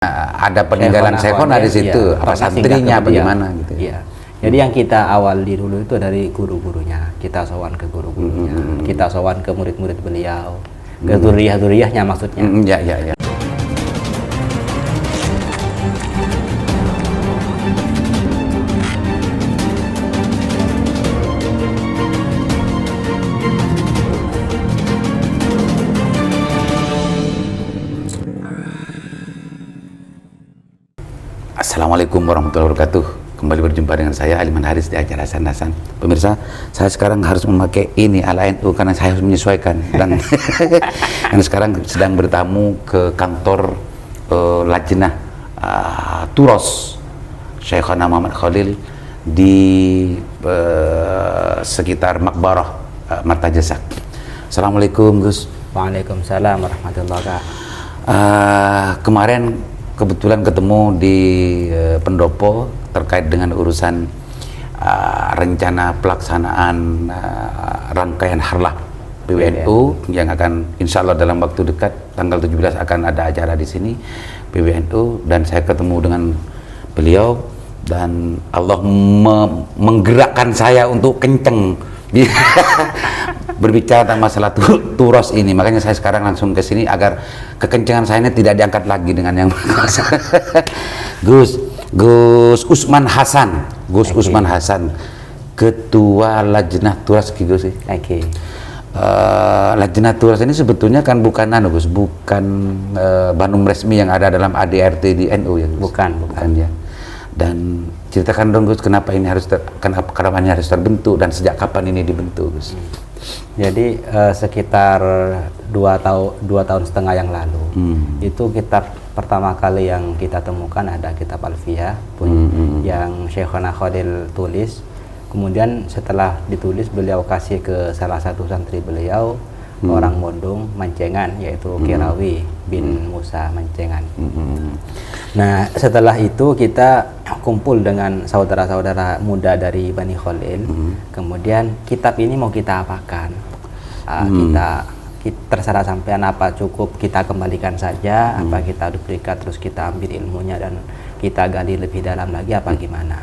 Ada peninggalan Syekhona di situ, ya, apa santrinya bagaimana gitu. Iya. Jadi yang kita awali dulu itu dari guru-gurunya, kita sowan ke guru-gurunya, kita sowan ke murid-murid beliau, ke zuriyah-zuriyahnya maksudnya. Ya. Assalamualaikum warahmatullahi wabarakatuh. Kembali berjumpa dengan saya Aliman Haris di acara Sandasan. Pemirsa, saya sekarang harus memakai ini ala NU karena saya harus menyesuaikan dan sekarang sedang bertamu ke kantor Lajnah Turos Syekhona Muhammad Khalil di sekitar Makbarah Martajasak. Assalamualaikum Gus. Waalaikumsalam warahmatullahi wabarakatuh. Kemarin kebetulan ketemu di pendopo terkait dengan urusan rencana pelaksanaan rangkaian harlah PWNU yang akan insya Allah dalam waktu dekat tanggal 17 akan ada acara di sini PWNU, dan saya ketemu dengan beliau dan Allah menggerakkan saya untuk kenceng berbicara tentang masalah turos ini. Makanya saya sekarang langsung ke sini agar kekencangan saya ini tidak diangkat lagi dengan yang Gus Usman Hasan, Usman Hasan, Ketua Lajnah Turas Gus. Lajnah Turas ini sebetulnya kan bukan bukan Banum resmi yang ada dalam ADRT di NU ya Gus? Bukan ya. Dan ceritakan dong Gus, kenapa ini harus terbentuk dan sejak kapan ini dibentuk Gus? Jadi sekitar 2 tahun setengah yang lalu itu kitab pertama kali yang kita temukan ada kitab Alfiyah yang Syekhona Khalil tulis. Kemudian setelah ditulis beliau kasih ke salah satu santri beliau, orang Mondong Mancengan, yaitu Kirawi bin Musa Mancengan. Nah setelah itu kita kumpul dengan saudara-saudara muda dari Bani Khalil. Kemudian kitab ini mau kita apakan? Kita terserah sampean, apa cukup kita kembalikan saja, apa kita duplikat terus kita ambil ilmunya dan kita gali lebih dalam lagi apa gimana?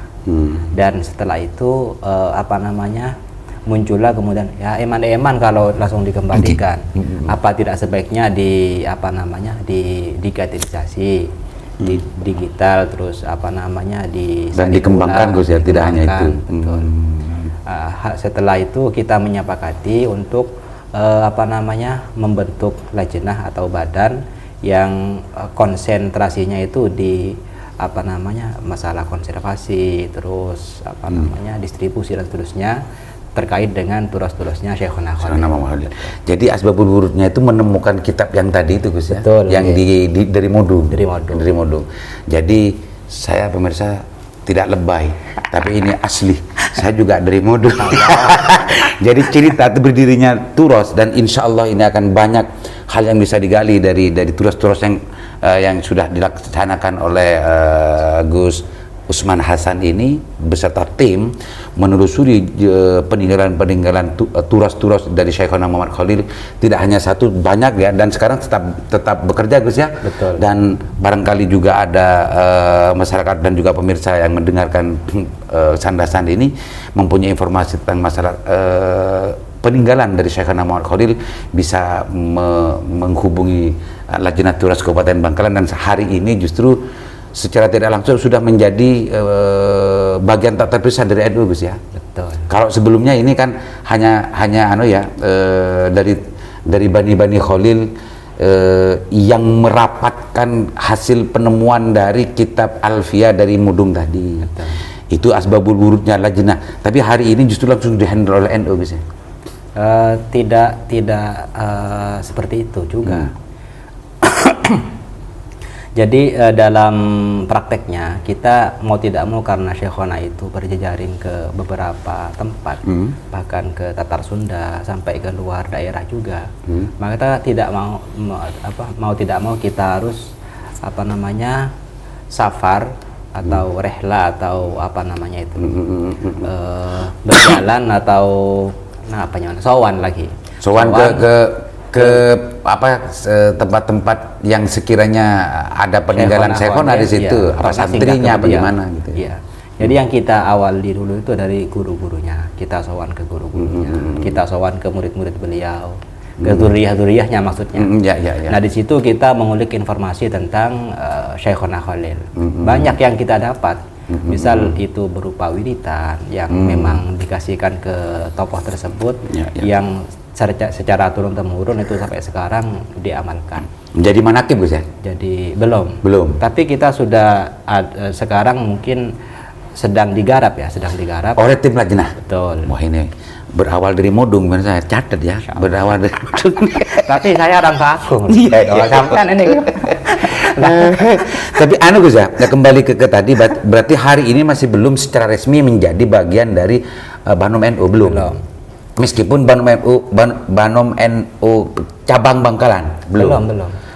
Dan setelah itu muncullah kemudian ya eman kalau langsung dikembalikan. Apa tidak sebaiknya digitalisasi, di digital, terus dan dikembangkan Gus ya, tidak hanya itu. Betul. Setelah itu kita menyepakati untuk membentuk lajnah atau badan yang konsentrasinya itu di masalah konservasi, terus distribusi dan seterusnya terkait dengan turas-turasnya Syekhona Khalil. Jadi asbabul wurudnya itu menemukan kitab yang tadi itu Gus ya. Betul, yang dari Modung. Dari Modung. Jadi saya pemirsa tidak lebay, tapi ini asli. Saya juga dari Modung. Jadi cerita berdirinya Turos, dan insya Allah ini akan banyak hal yang bisa digali dari turos-turos yang sudah dilaksanakan oleh Gus Usman Hasan ini beserta tim menelusuri peninggalan turas-turas dari Syekhona Muhammad Khalil. Tidak hanya satu, banyak ya, dan sekarang tetap bekerja Gus ya. Betul. Dan barangkali juga ada masyarakat dan juga pemirsa yang mendengarkan Sandasan ini mempunyai informasi tentang masalah peninggalan dari Syekhona Muhammad Khalil, bisa menghubungi Lajnah Turas Kabupaten Bangkalan, dan hari ini justru secara tidak langsung sudah menjadi bagian tak terpisah dari NU Gus ya. Betul. Kalau sebelumnya ini kan hanya dari Bani Khalil yang merapatkan hasil penemuan dari kitab Alfiyah dari Modung tadi. Betul. Itu asbabul wurudnya lajnah. Tapi hari ini justru langsung dihandle oleh NU Gus ya. Tidak seperti itu juga. Jadi dalam prakteknya kita mau tidak mau, karena Syekhona itu berjejaring ke beberapa tempat, bahkan ke Tatar Sunda sampai ke luar daerah juga, maka kita tidak mau kita harus safar atau rehla atau berjalan atau sowan lagi. Sowan ke tempat-tempat yang sekiranya ada peninggalan Syekhona di situ, ya, apa santrinya, bagaimana gitu. Iya. Jadi yang kita awali dulu itu dari guru-gurunya, kita sowan ke guru-gurunya, kita sowan ke murid-murid beliau, ke zuriyah-zuriyahnya maksudnya. Ya. Nah di situ kita mengulik informasi tentang Syekhona Khalil. Banyak yang kita dapat, misal itu berupa wiritan yang memang dikasihkan ke tokoh tersebut, yang secara turun-temurun itu sampai sekarang diamankan. Jadi manakib Gus ya? Jadi belum. Tapi kita sudah sekarang mungkin sedang digarap. Oleh tim lajnah. Betul. Wah ini berawal dari modung, saya catat ya. Berawal dari modung. Tapi saya orang Pakung. Iya. Sampai ini. Tapi Gus ya, kembali ke tadi, berarti hari ini masih belum secara resmi menjadi bagian dari Banom NU belum. Meskipun Banom NU cabang Bangkalan belum.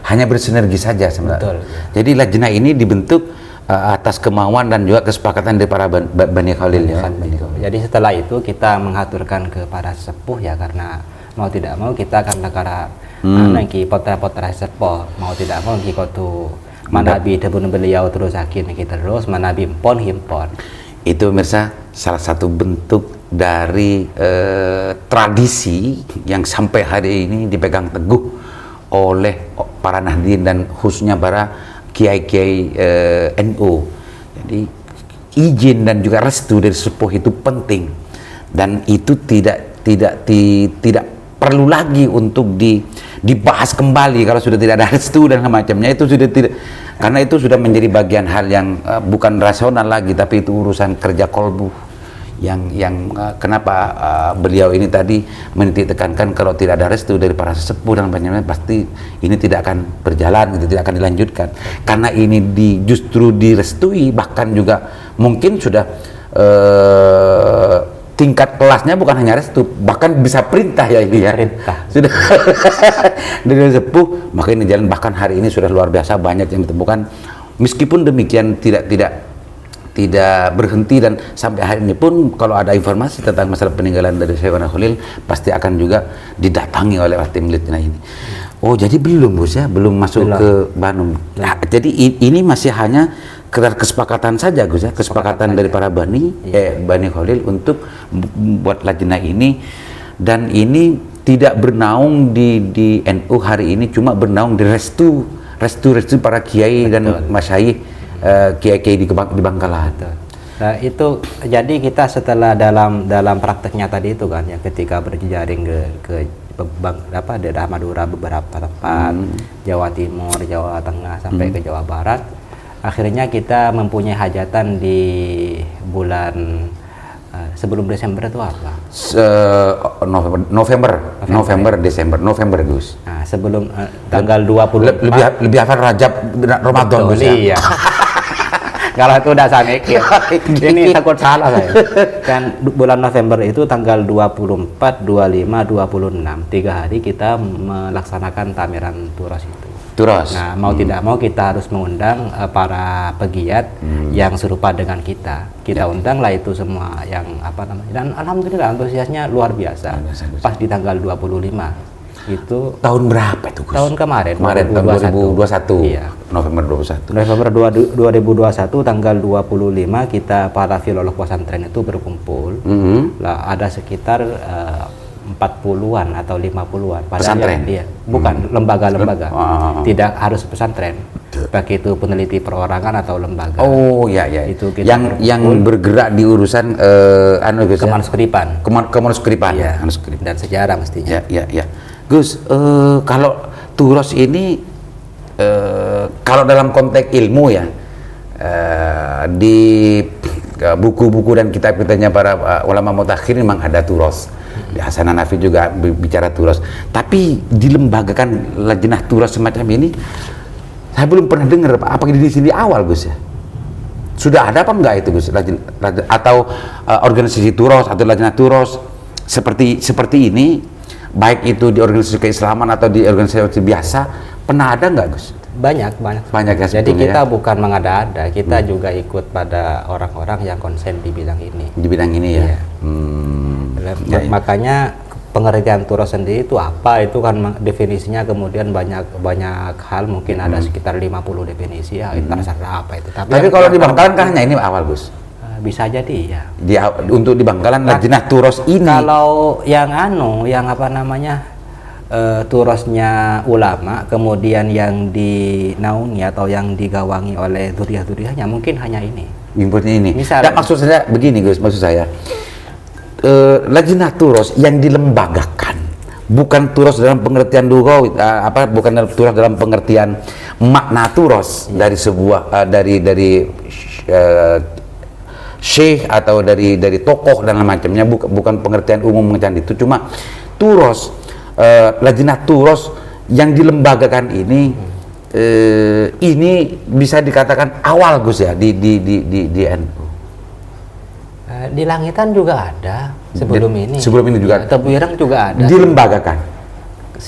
Hanya bersinergi saja sebenarnya. Jadi lajnah ini dibentuk atas kemauan dan juga kesepakatan dari para Bani Khalil ya. Jadi setelah itu kita mengaturkan ke para sepuh ya, karena mau tidak mau kita akan negara ki potra-potra sepuh, mau tidak mau ki kotu manabi debun beliau terus akin kita terus manabi himpon. Itu pemirsa salah satu bentuk dari tradisi yang sampai hari ini dipegang teguh oleh para Nahdien dan khususnya para kiai-kiai NU. Jadi izin dan juga restu dari sepuh itu penting, dan itu tidak perlu lagi untuk dibahas kembali kalau sudah tidak ada restu dan semacamnya. Itu sudah tidak, karena itu sudah menjadi bagian hal yang bukan rasional lagi, tapi itu urusan kerja kolbu yang kenapa beliau ini tadi menitik tekankan kalau tidak ada restu dari para sesepuh dan banyak, pasti ini tidak akan berjalan gitu, tidak akan dilanjutkan. Karena ini justru direstui, bahkan juga mungkin sudah tingkat kelasnya bukan hanya restu, bahkan bisa perintah ya ini ya. Sudah dari sepuh, maka ini jalan, bahkan hari ini sudah luar biasa banyak yang ditemukan. Meskipun demikian tidak berhenti, dan sampai hari ini pun kalau ada informasi tentang masalah peninggalan dari Syekhona Khalil pasti akan juga didatangi oleh tim lajnah ini. Oh jadi belum Gus ya, belum masuk ke Banom. Nah, jadi ini masih hanya kesepakatan saja Gus ya, kesepakatan dari para Bani Khalil untuk membuat lajnah ini, dan ini tidak bernaung di NU hari ini, cuma bernaung di restu para kiai dan masyayikh, kiai-kiai di Bangkalan. Nah itu jadi kita setelah dalam prakteknya tadi itu kan ya, ketika berjejaring ke daerah Madura beberapa tempat, Jawa Timur, Jawa Tengah sampai ke Jawa Barat, akhirnya kita mempunyai hajatan di bulan sebelum Desember itu apa? November Gus. Nah, sebelum tanggal 24 lebih hafal Rajab Ramadan Gus ya. Iya. Kalau itu udah saya mikir. Ini takut salah saya. Kan bulan November itu tanggal 24, 25, 26, 3 hari kita melaksanakan tamiran Turos itu. Nah, mau tidak mau kita harus mengundang para pegiat yang serupa dengan kita. Kita undanglah itu semua yang apa namanya. Dan alhamdulillah antusiasnya luar biasa. Pas di tanggal 25 itu tahun berapa itu Gus? Tahun kemarin tahun 2021. Iya. November 2021. November 2021 tanggal 25 kita para filolog pesantren itu berkumpul. Lah ada sekitar 40-an atau 50-an pesantren. Iya, bukan lembaga-lembaga. Tidak harus pesantren. Baik itu peneliti perorangan atau lembaga. Oh ya. Itu yang bergerak di urusan kemanuskripan. Kemanuskripan. Iya. Dan sejarah mestinya. Ya. Gus, kalau Turos ini kalau dalam konteks ilmu ya, di buku-buku dan kitab-kitabnya para ulama mutakhir memang ada Turos. Di Hasan Hanafi juga bicara Turos. Tapi dilembagakan lajnah Turos semacam ini, saya belum pernah dengar. Apakah di sini awal Gus ya? Sudah ada apa enggak itu Gus? Atau organisasi Turos atau lajnah Turos seperti ini? Baik itu di organisasi keislaman atau di organisasi biasa, pernah ada nggak Gus? Banyak ya. Jadi kita bukan mengada-ada, kita juga ikut pada orang-orang yang konsen di bidang ini. Di bidang ini ya. Makanya pengertian turos sendiri itu apa, itu kan definisinya kemudian banyak hal, mungkin ada sekitar 50 definisi ya, terserah apa itu. Tapi kalau di Bangkalan kan hanya ini awal, Gus. Bisa jadi ya. Untuk di Bangkalan Lajnah Turos ini. Kalau yang turosnya ulama, kemudian yang dinaungi atau yang digawangi oleh duriah-duriahnya mungkin hanya ini. Inputnya ini. Misalnya, maksud saya begini, Gus, maksud saya Lajnah Turos yang dilembagakan, bukan turos dalam pengertian lugawi, bukan turos dalam pengertian makna turos dari sebuah dari syekh atau dari tokoh dan macamnya, bukan pengertian umum pengertian itu. Cuma turos, Lajnah Turos yang dilembagakan ini bisa dikatakan awal, Gus, ya, di NU. Di Langitan juga ada sebelum ini. Sebelum ini juga. Tebuireng juga ada. Dilembagakan.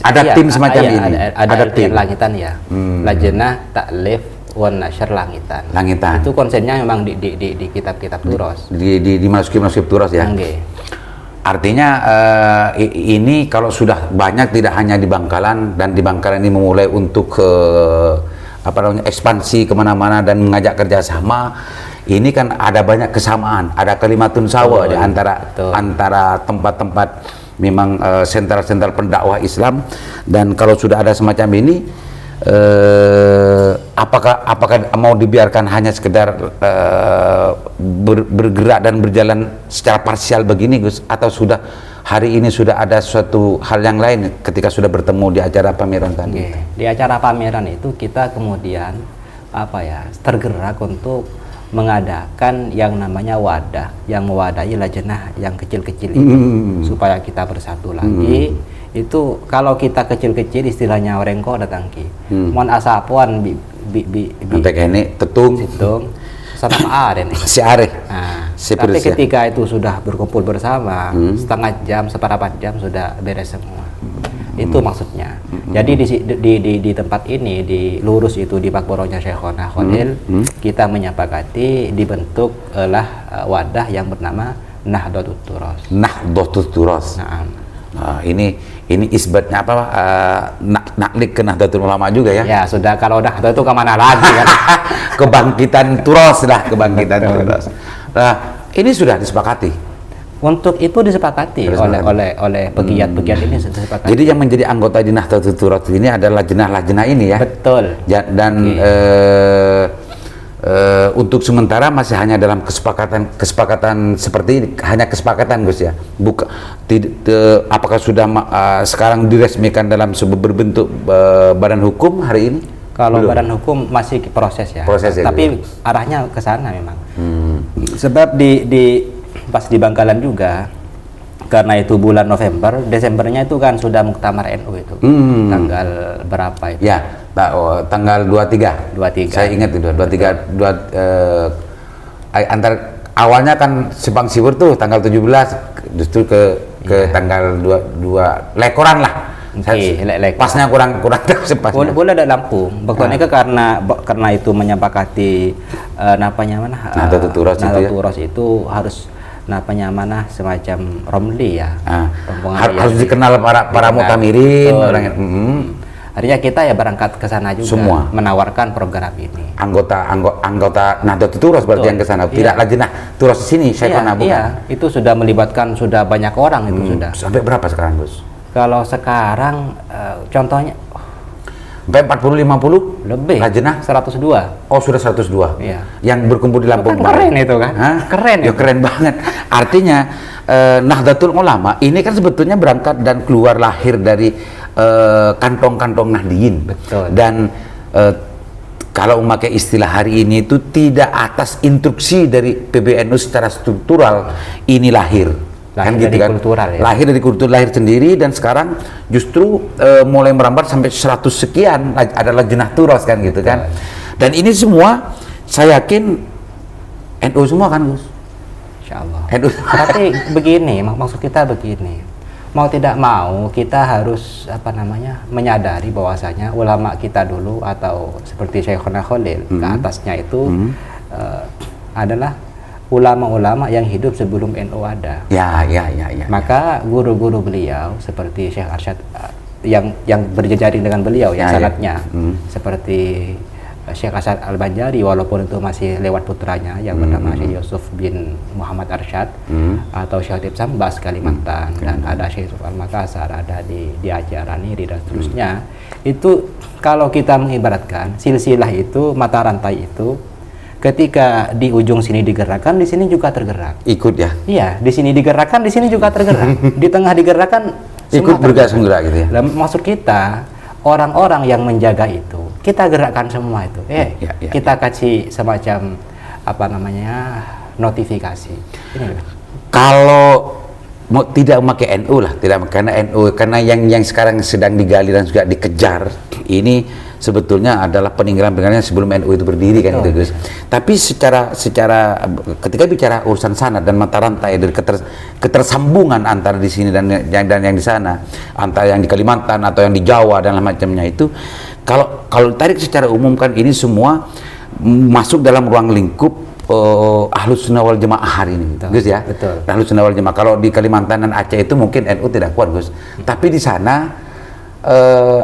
Ada tim semacam ini. Ada tim Langitan ya. Lajnah Ta'lif wan Nashr Langitan. Itu konsennya memang di kitab-kitab turos. Dimasuki turos ya. Artinya ini kalau sudah banyak, tidak hanya di Bangkalan, dan di Bangkalan ini memulai untuk ekspansi kemana-mana dan mengajak kerjasama. Ini kan ada banyak kesamaan, ada kalimatun sawa di antara tempat-tempat memang sentral-sentral pendakwah Islam. Dan kalau sudah ada semacam ini, apakah mau dibiarkan hanya sekedar bergerak dan berjalan secara parsial begini, Gus, atau sudah hari ini sudah ada suatu hal yang lain ketika sudah bertemu di acara pameran tadi? Di acara pameran itu kita kemudian tergerak untuk mengadakan yang namanya wadah yang mewadahi lajnah yang kecil-kecil itu, supaya kita bersatu lagi. Itu kalau kita kecil-kecil istilahnya orengko datang ki mon asapuan sampai ini tetung sama are nih si are. Tapi ketika itu sudah berkumpul bersama, setengah jam, seperempat jam sudah beres semua. Itu maksudnya. Jadi di tempat ini, di lurus itu, di Bakboronya Syekhona Khalil, kita menyepakati dibentuklah wadah yang bernama Nahdlatul Turos. Nahdlatul Turos. Nah, ini isbatnya apa? Naklik ke Nahdlatul Ulama juga ya? Ya sudah, kalau Nahdlatul itu kemana lagi kan? Kebangkitan Turos lah, kebangkitan Turos. Nah, ini sudah disepakati. Untuk itu disepakati oleh pegiat-pegiat ini disepakati. Jadi yang menjadi anggota di Nahdlatul Turos ini adalah lajnah ini ya? Betul. Dan untuk sementara masih hanya dalam kesepakatan seperti ini, hanya kesepakatan, Gus, ya. Apakah sudah sekarang diresmikan dalam sebuah berbentuk badan hukum hari ini? Kalau badan hukum masih proses ya. Tapi arahnya ke sana memang. Sebab pas di Bangkalan juga, karena itu bulan November, Desembernya itu kan sudah muktamar NU itu. Tanggal berapa itu? Ya, tanggal 23. Saya ingat itu 23 antar awalnya kan Simpang Siwur tuh tanggal 17, justru ke tanggal 22 lekoran lah. Pasnya kurang sepasnya. Boleh ada Lampung. Baktonya karena itu menyepakati Nahdlatul Turos itu harus semacam Romli ya. Harus dikenal para mutamirin orang. Artinya kita ya berangkat ke sana juga, semua menawarkan program ini. Anggota Nahdlatul Turos berarti yang ke sana. Tidak Lajnah Turos di sini, Syekhona bukan. Iya, itu sudah melibatkan banyak orang itu sudah. Sampai berapa sekarang, Gus? Kalau sekarang contohnya sampai 40-50 lebih. Lajnah 102. Oh, sudah 102. Iya. Yang berkumpul di Lampung. Keren itu kan? Keren. Ya, keren banget. Artinya Nahdlatul Ulama ini kan sebetulnya berangkat dan keluar lahir dari kantong-kantong Nahdiyin. Betul. Dan kalau memakai istilah hari ini itu tidak atas instruksi dari PBNU secara struktural ini lahir. Lahir dari kultural ya. Lahir dari kultur, lahir sendiri, dan sekarang justru mulai merambat sampai 100 sekian adalah Lajnah Turos kan gitu kan. Dan ini semua saya yakin NU semua kan, Gus? Insyaallah. Tapi begini, maksud kita begini. Mau tidak mau kita harus menyadari bahwasanya ulama kita dulu atau seperti Syekhona Khalil ke atasnya itu adalah ulama-ulama yang hidup sebelum NU ada. Ya. Maka guru-guru beliau seperti Syekh Arsyad yang berjejaring dengan beliau ya sanadnya, seperti Syekh Asad Al-Banjari, walaupun itu masih lewat putranya yang bernama Syekh Yusuf bin Muhammad Arsyad, atau Syekh Hatib Sambas Kalimantan, dan ada Syekh Yusuf Al-Makassar, ada di Aceh Araniri dan seterusnya. Itu kalau kita mengibaratkan silsilah itu, mata rantai itu, ketika di ujung sini digerakkan, di sini juga tergerak. Ikut ya. Iya, di sini digerakkan, di sini juga tergerak. Di tengah digerakkan, Ikut bergerak gitu ya. Dan maksud kita, orang-orang yang menjaga itu, kita gerakkan semua itu. Kita kasih semacam notifikasi. Ini loh. Kalau mau tidak memakai NU lah, karena yang sekarang sedang digali dan juga dikejar ini sebetulnya adalah peninggalan sebelum NU itu berdiri kan, gitu, Gus. Tapi secara ketika bicara urusan sanad dan mata rantai dari ketersambungan antara di sini dan yang di sana, antara yang di Kalimantan atau yang di Jawa dan macamnya itu, kalau tarik secara umum kan ini semua masuk dalam ruang lingkup Ahlus Sunnah wal Jamaah hari ini, Gus ya. Betul. Ahlus Sunnah wal Jamaah. Kalau di Kalimantan dan Aceh itu mungkin NU tidak kuat, Gus. Tapi di sana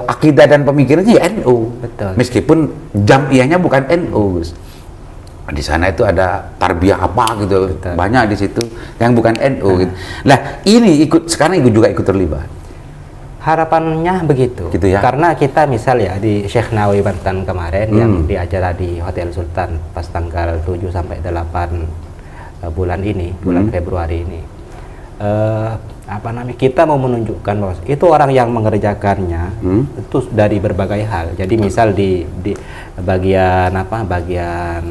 akidah dan pemikirannya ya NU. Betul. Meskipun jamiyahnya bukan NU, Gus. Di sana itu ada tarbiyah apa gitu. Betul. Banyak di situ yang bukan NU gitu. Lah, ini sekarang juga ikut terlibat. Harapannya begitu, gitu ya? Karena kita misal ya di Syekh Nawawi Banten kemarin yang di acara di Hotel Sultan pas tanggal 7 sampai 8 bulan Februari ini, kita mau menunjukkan bahwa itu orang yang mengerjakannya itu dari berbagai hal. Jadi misal di bagian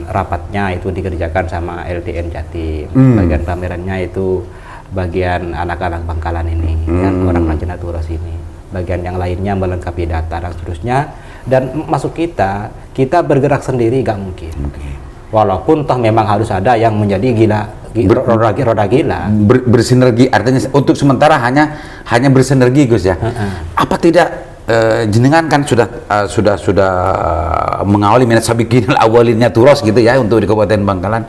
rapatnya itu dikerjakan sama LTN Jatim, bagian pamerannya itu bagian anak-anak Bangkalan ini, orang Lajnah Turas ini, bagian yang lainnya melengkapi data dan seterusnya. Dan masuk kita bergerak sendiri gak mungkin. Walaupun toh memang harus ada yang menjadi roda gila. Bersinergi, artinya untuk sementara hanya bersinergi, Gus ya. Apa tidak jenengan kan sudah mengawali minat sabiqinal awwalinnya Turas gitu ya untuk di Kabupaten Bangkalan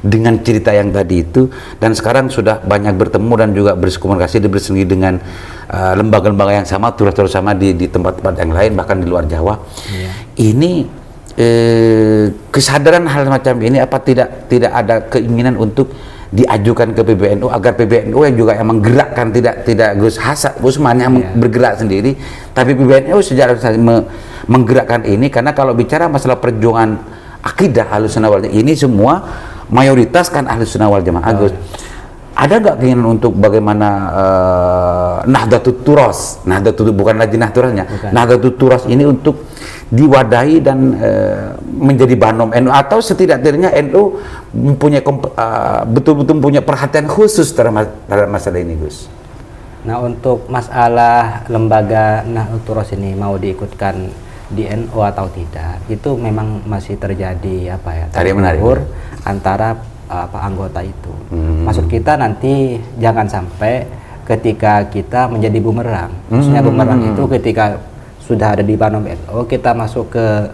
dengan cerita yang tadi itu, dan sekarang sudah banyak bertemu dan juga berkomunikasi bersinergi dengan lembaga-lembaga yang sama, Turas sama di tempat-tempat yang lain bahkan di luar Jawa. Ini kesadaran hal macam ini, apa tidak ada keinginan untuk diajukan ke PBNU agar PBNU yang juga yang menggerakkan, tidak Gus Usman yang bergerak sendiri, tapi PBNU sejarah menggerakkan ini, karena kalau bicara masalah perjuangan akidah Ahlus Sunnah wal Jamaah ini semua mayoritas kan Ahlus Sunnah wal Jamaah, Gus. Ada nggak keinginan untuk bagaimana Nahdlatul Turas, bukan Lajnah Turasnya, Nahdlatul Turas ini untuk diwadahi dan menjadi banom NU, atau setidak-tidaknya NU mempunyai betul-betul punya perhatian khusus terhadap masalah ini, Gus? Nah, untuk masalah lembaga Nahdlatul Turas ini mau diikutkan di NU atau tidak, itu memang masih terjadi tarik menurur antara anggota itu. Maksud kita nanti jangan sampai ketika kita menjadi bumerang. Maksudnya bumerang itu ketika sudah ada di banom NU, kita masuk ke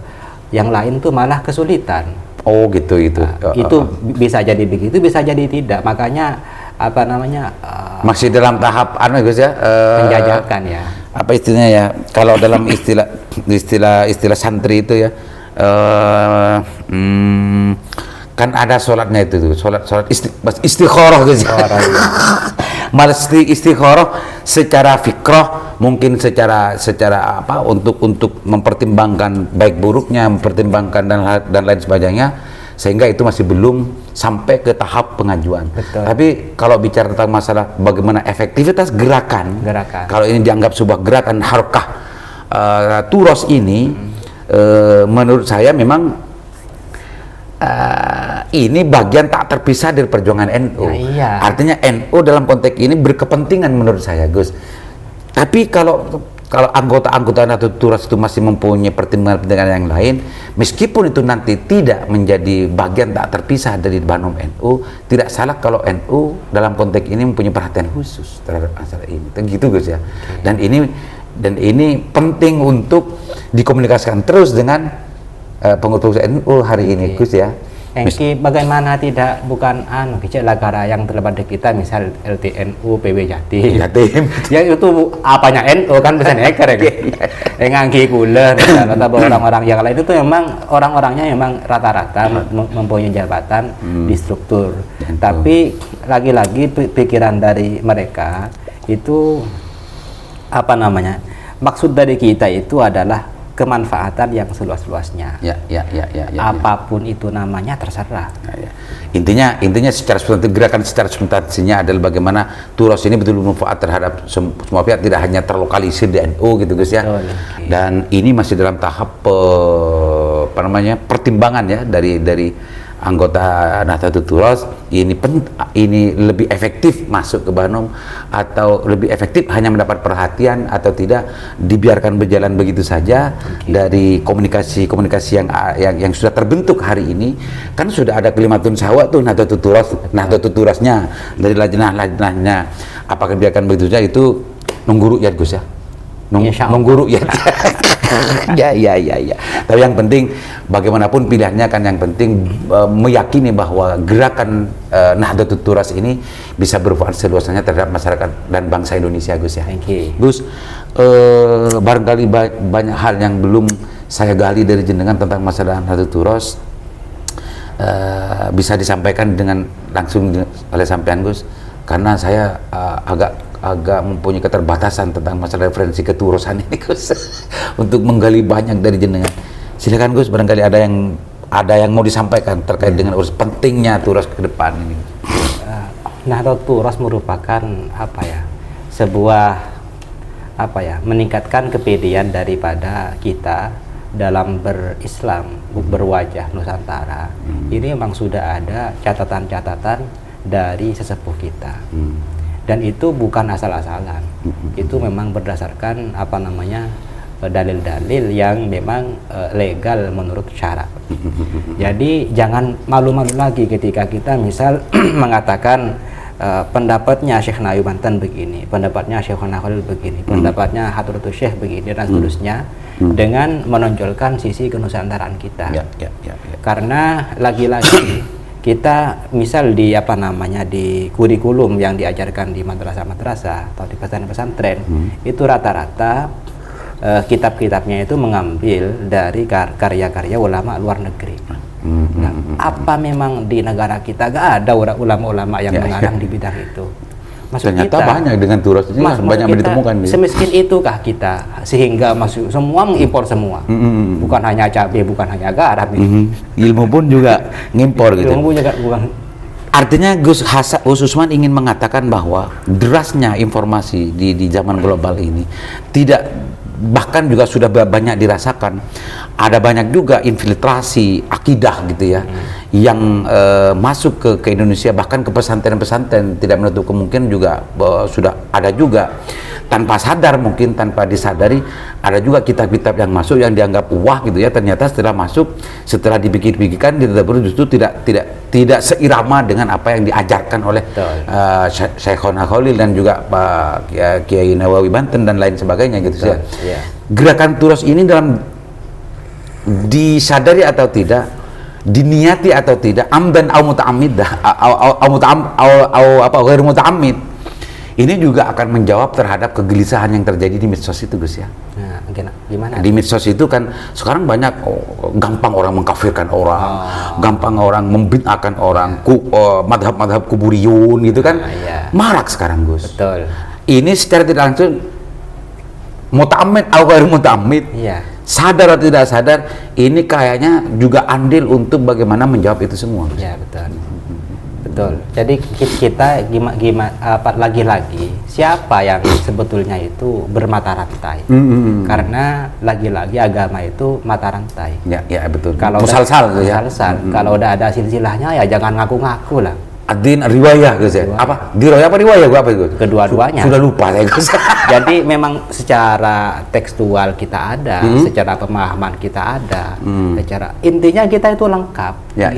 yang lain tuh malah kesulitan. Oh gitu itu. Itu bisa jadi begitu, bisa jadi tidak. Makanya masih dalam tahap Gus ya, penjajakan ya. Apa istilahnya ya? Kalau dalam istilah santri itu ya, kan ada sholatnya itu tuh, sholat istikharah Gus. Malah istikharah secara fikroh, mungkin secara untuk mempertimbangkan baik buruknya, mempertimbangkan dan lain sebagainya, sehingga itu masih belum sampai ke tahap pengajuan. Betul. Tapi kalau bicara tentang masalah bagaimana efektivitas gerakan. Kalau ini dianggap sebuah gerakan harokah Turas ini, menurut saya memang ini bagian tak terpisah dari perjuangan NU. Artinya NU dalam konteks ini berkepentingan menurut saya, Gus. Tapi kalau anggota-anggota Nahdlatul Turas itu masih mempunyai pertimbangan yang lain, meskipun itu nanti tidak menjadi bagian tak terpisah dari banom NU, tidak salah kalau NU dalam konteks ini mempunyai perhatian khusus terhadap masalah ini. Gitu, Gus ya. Dan ini penting untuk dikomunikasikan terus dengan pengurus NU hari ini, Gus ya. Engki bagaimana tidak bukan kicik lagara yang terlebat di kita misal LTNU PW Jatim. Jatim. Ya itu apanya NU kan bisa neker ya. Engki kula atau orang-orang yang lain itu memang orang-orangnya memang rata-rata mempunyai jabatan di struktur. Tapi lagi-lagi pikiran dari mereka itu apa namanya? Maksud dari kita itu adalah kemanfaatan yang seluas-luasnya. Ya. Apapun itu namanya terserah. Ya. Intinya secara substantif, gerakan secara substansinya adalah bagaimana Turos ini betul-betul manfaat terhadap semua pihak, tidak hanya terlokalisir di NU gitu guys ya. Betul, okay. Dan ini masih dalam tahap pertimbangan ya dari anggota Nahdlatul Turos, ini lebih efektif masuk ke Banung atau lebih efektif hanya mendapat perhatian atau tidak dibiarkan berjalan begitu saja. Dari komunikasi yang sudah terbentuk hari ini kan sudah ada Kalimatun Sawa tuh Nahdlatul Turosnya dari lajnah-lajnahnya. Apakah biarkan begitu saja, itu nunggu rukyat Gus ya. Nunggu rukyat. Ya. Tapi yang penting bagaimanapun pilihannya kan, yang penting meyakini bahwa gerakan Nahdlatul Turos ini bisa bermanfaat seluasnya terhadap masyarakat dan bangsa Indonesia Gus ya. Gus, barangkali banyak hal yang belum saya gali dari jenengan tentang masalah Nahdlatul Turos, bisa disampaikan dengan langsung oleh sampean Gus, karena saya agak mempunyai keterbatasan tentang masalah referensi keturusan ini Gus untuk menggali banyak dari jenengan. Silakan Gus, barangkali ada yang mau disampaikan terkait dengan urus pentingnya Turos ke depan ini. Nahdlatul Turos merupakan sebuah meningkatkan kepedean daripada kita dalam berislam, berwajah Nusantara. Ini memang sudah ada catatan-catatan dari sesepuh kita. Dan itu bukan asal-asalan, itu memang berdasarkan dalil-dalil yang memang legal menurut syarat. Jadi jangan malu-malu lagi ketika kita misal mengatakan pendapatnya Syekh Nawawi Banten begini, pendapatnya Syekh Khalil begini, pendapatnya Hadratus Syekh begini dan seterusnya, dengan menonjolkan sisi kenusantaraan kita. Karena lagi-lagi kita misal di di kurikulum yang diajarkan di madrasah-madrasah atau di pesantren-pesantren, itu rata-rata kitab-kitabnya itu mengambil dari karya-karya ulama luar negeri. Nah, apa memang di negara kita gak ada ulama-ulama yang mengarang di bidang itu? Maksud ternyata kita, banyak dengan Turos ini banyak ditemukan. Semiskin itukah kita sehingga semua mengimpor semua, bukan hanya cabai, bukan hanya garam. Ilmu pun juga ngimpor gitu. Ilmu juga bukan. Artinya Gus Usman ingin mengatakan bahwa derasnya informasi di zaman global ini tidak, bahkan juga sudah banyak dirasakan. Ada banyak juga infiltrasi akidah gitu ya, yang masuk ke Indonesia, bahkan ke pesantren-pesantren. Tidak menutup kemungkinan juga sudah ada juga tanpa sadar, mungkin tanpa disadari, ada juga kitab-kitab yang masuk yang dianggap wah gitu ya, ternyata setelah masuk, setelah dipikir-pikirkan, justru tidak seirama dengan apa yang diajarkan oleh Syekhona Khalil dan juga Pak Kiai Nawawi Banten dan lain sebagainya gitu ya. Gerakan Turos ini dalam disadari atau tidak, diniati atau tidak, amdan au muta'ammid ghairu muta'ammid, ini juga akan menjawab terhadap kegelisahan yang terjadi di medsos itu Gus ya. Nah, gimana? Di medsos itu kan sekarang banyak gampang orang mengkafirkan orang, gampang orang membid'ahkan orang, madhab-madhab kuburiyun gitu kan, marak sekarang Gus. Betul. Ini secara tidak langsung muta'ammid au ghairu muta'ammid, sadar atau tidak sadar, ini kayaknya juga andil untuk bagaimana menjawab itu semua. Ya, betul. Jadi kita gimana lagi-lagi siapa yang sebetulnya itu bermata rantai? Karena lagi-lagi agama itu mata rantai. Ya betul. Kalau musalsal kalau udah ada silsilahnya ya jangan ngaku-ngaku lah. Adin riwayah Gus ya. Apa? Riwayah apa riwayah apa itu? Kedua-duanya. Sudah lupa saya Gus. Jadi memang secara tekstual kita ada, secara pemahaman kita ada, secara intinya kita itu lengkap. Ya.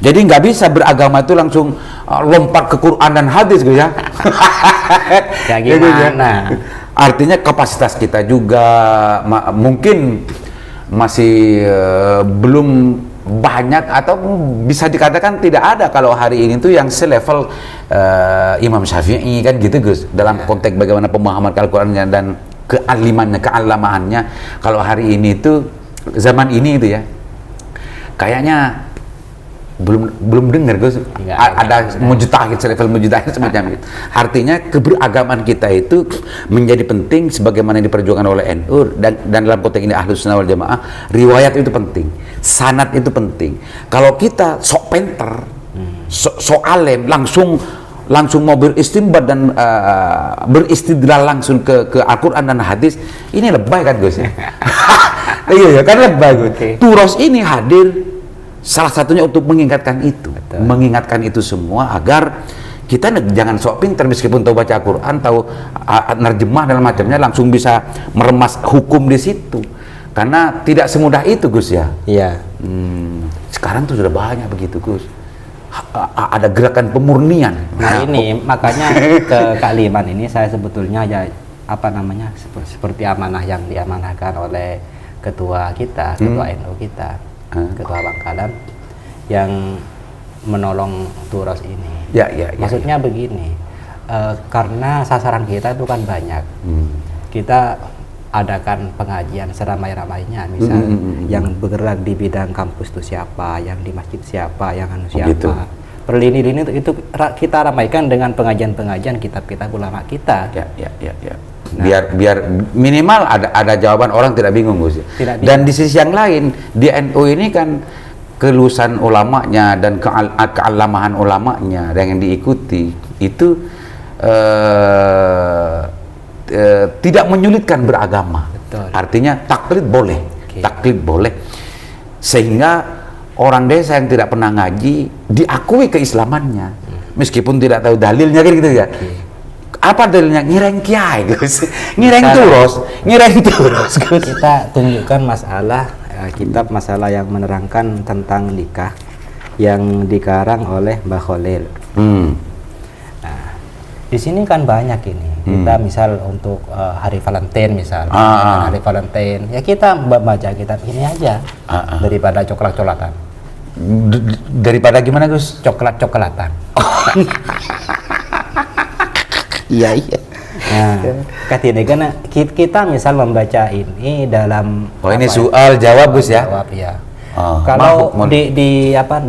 Jadi nggak bisa beragama itu langsung lompat ke Quran dan hadis Gus ya. Ya gimana? Artinya kapasitas kita juga mungkin masih belum banyak atau bisa dikatakan tidak ada kalau hari ini tuh yang selevel Imam Syafi'i kan gitu Gus, dalam konteks bagaimana pemahaman Al-Qur'annya dan kealamaannya. Kalau hari ini tuh zaman ini itu ya kayaknya belum dengar Gus ada mujtahid selevel mujtahid semacam itu. Artinya keberagaman kita itu menjadi penting sebagaimana yang diperjuangkan oleh NU dan dalam konteks ini Ahlus Sunnah wal Jamaah, riwayat itu penting, sanad itu penting. Kalau kita sok pinter, sok alim, langsung mau beristinbat dan beristidlal langsung ke Al-Qur'an dan hadis, ini lebay kan Gus ya. Iya kan lebay Gus. Turos ini hadir salah satunya untuk mengingatkan itu. Betul. Mengingatkan itu semua agar kita jangan sok pinter meskipun tahu baca Al-Quran, tahu nerjemah dan macamnya, langsung bisa meremas hukum di situ. Karena tidak semudah itu Gus ya. Iya. Sekarang tuh sudah banyak begitu Gus. Ada gerakan pemurnian. Nah ini makanya ke Kak Liman ini saya sebetulnya ya seperti amanah yang diamanahkan oleh ketua kita, ketua NU kita. Ketua Bangkalan yang menolong Turos ini. Ya. Maksudnya begini, karena sasaran kita itu kan banyak. Kita adakan pengajian seramai-ramainya, misal yang bergerak di bidang kampus itu siapa, yang di masjid siapa, yang siapa. Gitu. Berlini-lini itu kita ramaikan dengan pengajian-pengajian kitab-kitab ulama kita. Ya. Nah, biar minimal ada jawaban, orang tidak bingung Gus. Dan di sisi yang lain di NU ini kan kelulusan ulamanya dan kealamahan ulamanya yang diikuti itu tidak menyulitkan beragama. Betul. Artinya taklid boleh, sehingga orang desa yang tidak pernah ngaji diakui keislamannya meskipun tidak tahu dalilnya kan gitu ya. Apa dalilnya? Ngireng kiai Gus, ngireng turos Gus. Kita tunjukkan kitab masalah yang menerangkan tentang nikah yang dikarang oleh Mbah Khalil. Nah, di sini kan banyak ini. Kita misal untuk hari Valentine misal, hari Valentine ya kita baca kitab ini aja daripada coklat-coklatan. Daripada gimana Gus? Coklat-coklatan. Iya. Nah, ketika kan kita misal membaca ini dalam ini soal jawab Gus ya. Jawab ya. Kalau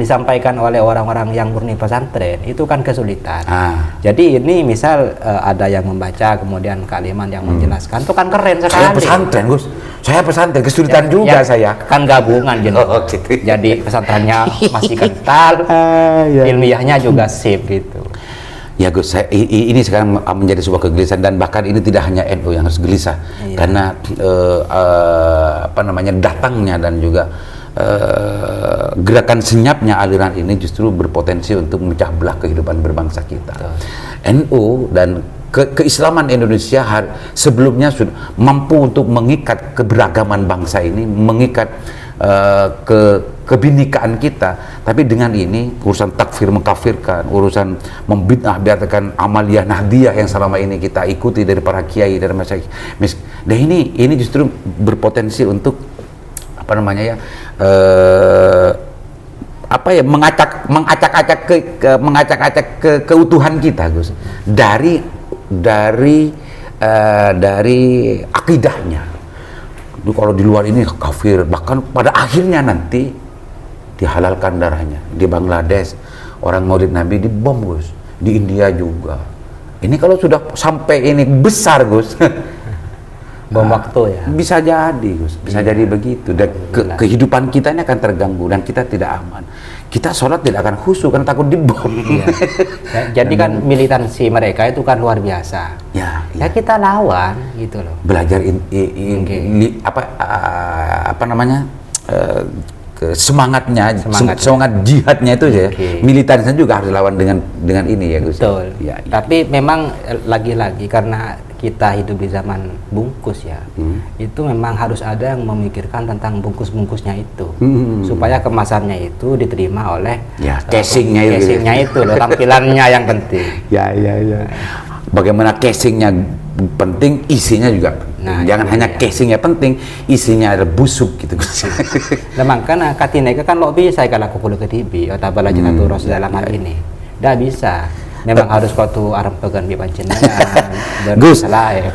disampaikan oleh orang-orang yang murni pesantren itu kan kesulitan. Jadi ini misal ada yang membaca kemudian kalimat yang menjelaskan itu kan keren sekali. Saya pesantren Gus. Saya pesantren kesulitan juga saya. Kan gabungan gitu. Gitu. Jadi pesantrennya masih kental, ilmiahnya juga sip gitu. Ya Gus, ini sekarang menjadi sebuah kegelisahan dan bahkan ini tidak hanya NU yang harus gelisah karena datangnya dan juga gerakan senyapnya aliran ini justru berpotensi untuk memecah belah kehidupan berbangsa kita. NU dan keislaman Indonesia sebelumnya sudah mampu untuk mengikat keberagaman bangsa ini, mengikat kebinekaan kita, tapi dengan ini urusan takfir mengkafirkan, urusan membid'ah biarkan amaliyah nahdiyah yang selama ini kita ikuti dari para kiai dan masyayikh. Dan ini justru berpotensi untuk mengacak-acak keutuhan kita Gus dari akidahnya. Kalau di luar ini kafir, bahkan pada akhirnya nanti dihalalkan darahnya. Di Bangladesh orang Maulid Nabi dibom Gus, di India juga. Ini kalau sudah sampai ini besar Gus, bom waktu ya. Bisa jadi Gus, bisa jadi begitu. Dan kehidupan kita ini akan terganggu dan kita tidak aman. Kita sholat tidak akan khusyuk karena takut dibom. Jadi kan militansi mereka itu kan luar biasa. Ya kita lawan gitu loh. Belajar semangat jihadnya itu ya. Militansinya juga harus lawan dengan ini ya Gus. Betul. Ya. Tapi memang lagi-lagi karena kita hidup di zaman bungkus ya, itu memang harus ada yang memikirkan tentang bungkus-bungkusnya itu, supaya kemasannya itu diterima oleh casingnya itu loh, tampilannya yang penting. Bagaimana casingnya penting, isinya juga penting. Nah, jangan itu hanya dia. casingnya penting, isinya ada busuk gitu. Nah, makanya katineka kan lo bisa kalau aku kuliah ke TV atau bala jenah turos dalam hal ini. Dah bisa. Memang harus kau tuh arem pegan bi pancenengan. Gus, salah ya.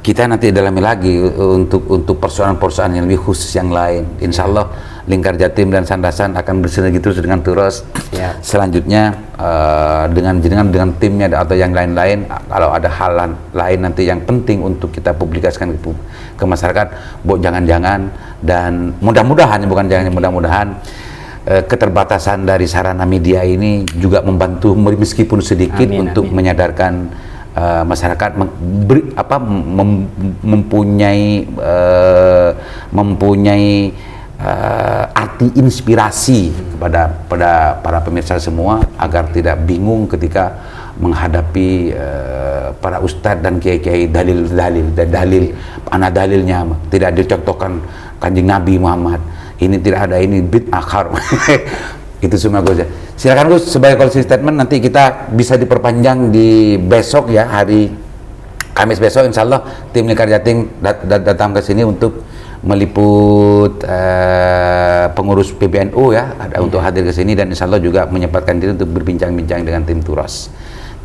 kita nanti dalami lagi untuk persoalan-persoalan yang lebih khusus yang lain. Insya Allah Lingkar Jatim dan Sandasan akan bersinergi terus dengan Turos. Siap. Selanjutnya dengan timnya atau yang lain-lain, kalau ada hal lain nanti yang penting untuk kita publikasikan ke masyarakat, jangan-jangan dan mudah-mudahan, bukan jangan, mudah-mudahan keterbatasan dari sarana media ini juga membantu meskipun sedikit untuk menyadarkan masyarakat mempunyai arti inspirasi kepada para pemirsa semua agar tidak bingung ketika menghadapi para ustadz dan kiai-kiai dalil anak dalilnya tidak dicontohkan Kanjeng Nabi Muhammad, ini tidak ada, ini bid'ah akhar. Itu semua Gus ya. Silakan Gus, sebagai closing statement nanti kita bisa diperpanjang di besok ya, hari Kamis besok insya Allah tim Lingkar Jatim datang ke sini untuk meliput pengurus PBNU ya, ada untuk hadir ke sini dan insya Allah juga menyempatkan diri untuk berbincang-bincang dengan tim Turos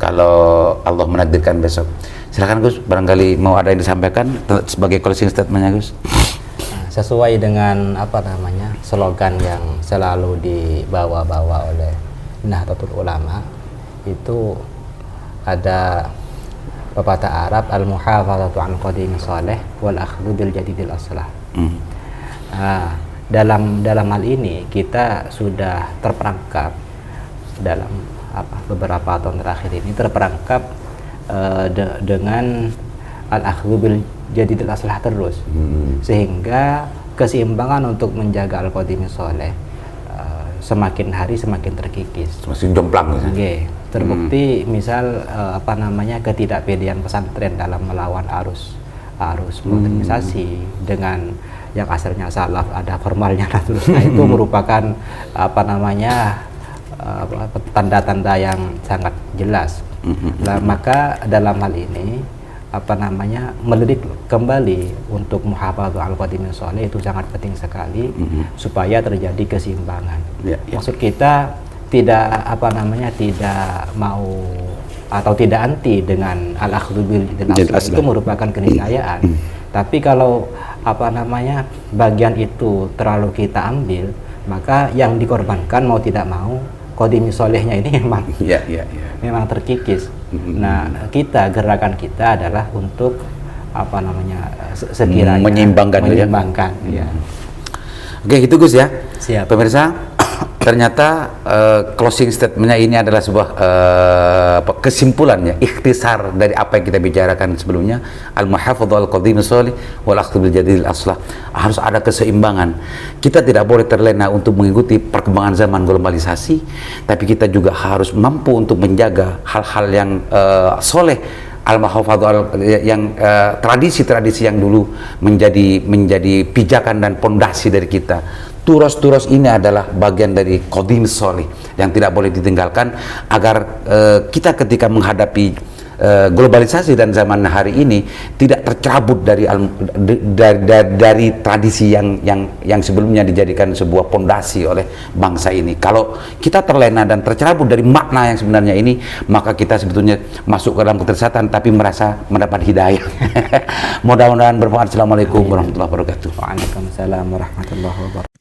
kalau Allah menakdirkan besok. Silakan Gus, barangkali mau ada yang disampaikan sebagai closing statementnya Gus. Sesuai dengan slogan yang selalu dibawa-bawa oleh Nahdlatul Ulama, itu ada pepatah Arab, al-muhafazatu an qadim salih wal akhdhu bil jadidil aslah. Dalam hal ini kita sudah terperangkap dalam beberapa tahun terakhir ini dengan al-akhdhu bil jadidil aslah terus, sehingga keseimbangan untuk menjaga al-qadim salih semakin hari semakin terkikis, semakin jomplang. Terbukti misal ketidakpedean pesantren dalam melawan arus modernisasi dengan yang asalnya salaf ada formalnya terus. Nah, itu merupakan tanda-tanda yang sangat jelas. Nah, maka dalam hal ini melirik kembali untuk muhafadzah al-qadim salih itu sangat penting sekali supaya terjadi keseimbangan. Maksud kita tidak tidak mau atau tidak anti dengan al-akhdhu bil jadidil aslah, itu merupakan keniscayaan. Tapi kalau bagian itu terlalu kita ambil, maka yang dikorbankan mau tidak mau qadim salihnya ini memang terkikis. Nah, gerakan kita adalah untuk sekiranya menyeimbangkan. Ya. Oke, itu Gus ya. Siap. Pemirsa, ternyata closing statementnya ini adalah sebuah kesimpulannya, ikhtisar dari apa yang kita bicarakan sebelumnya, al-muhafadzah al-qadim salih wal akhdhu bil jadidil aslah. Harus ada keseimbangan. Kita tidak boleh terlena untuk mengikuti perkembangan zaman globalisasi, tapi kita juga harus mampu untuk menjaga hal-hal yang soleh, al-muhafadzah yang tradisi-tradisi yang dulu menjadi pijakan dan pondasi dari kita. Turos ini adalah bagian dari qadim salih yang tidak boleh ditinggalkan agar kita ketika menghadapi globalisasi dan zaman hari ini tidak tercabut dari tradisi yang sebelumnya dijadikan sebuah pondasi oleh bangsa ini. Kalau kita terlena dan tercabut dari makna yang sebenarnya ini, maka kita sebetulnya masuk ke dalam ketersesatan tapi merasa mendapat hidayah. Mudah-mudahan bermanfaat. Assalamualaikum warahmatullahi wabarakatuh. Waalaikumsalam warahmatullahi wabarakatuh.